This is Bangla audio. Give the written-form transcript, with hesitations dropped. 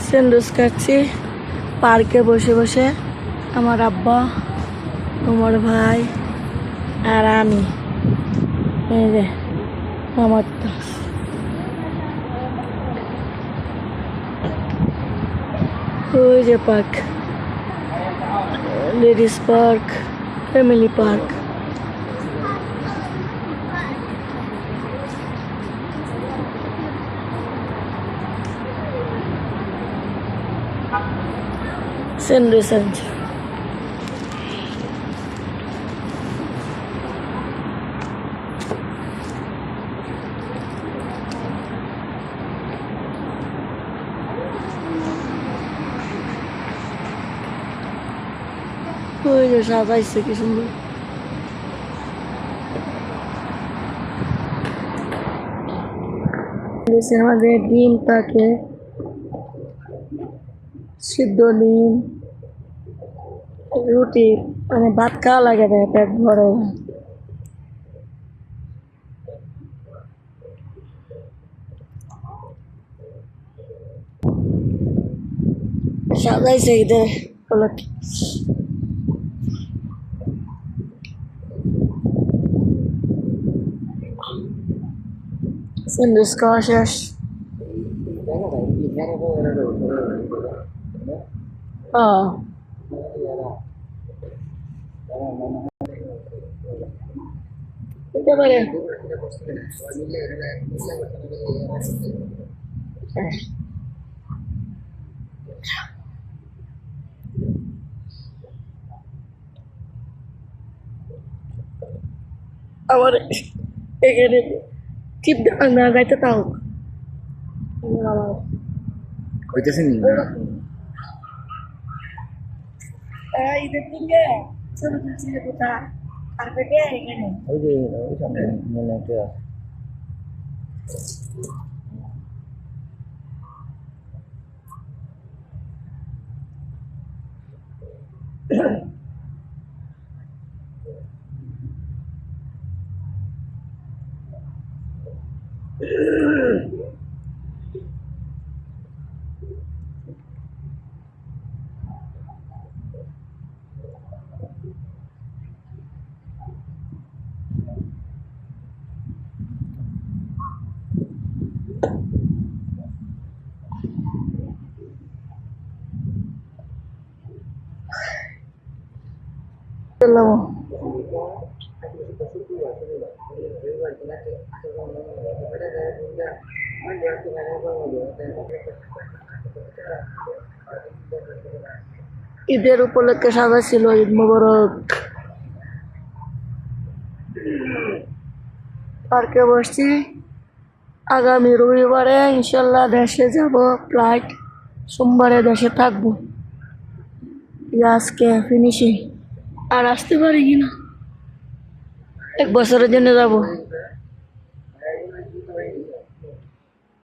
স্যান্ডউইচ খাচ্ছি পার্কে বসে বসে। আমার আব্বা, তোমার ভাই আর আমি। এই যে আমার তো ওই যে park, ladies park, family park. Sandwich আনছে। ওই যে সাজাইছে কি সুন্দর। আমাদের ডিম থাকে, সিদ্ধ ডিম, রুটি, মানে ভাত খাওয়া লাগে না, পেট ভরে। সাজাইছে ঈদের উপলক্ষে। স্যান্ডউইচ খাওয়া শেষ। হতে পারে। আমার এখানে চিপ না গাইতে তাও হইতেছে নি ঈদের দিনে ছবি তুলছি যে কোথা কার্পেটে এখানে। ওই যে ওই সামনে মনে একটা ঈদের উপলক্ষে সাজাইছিল, ঈদ মোবারক। পার্কে বসছি, আগামী রবিবারে ইনশাল্লাহ দেশে যাব, ফ্লাইট, সোমবারে দেশে থাকবো। আজকে ফিনিশিং, আর আসতে পারি কিনা, 1 বছরের জন্য যাব।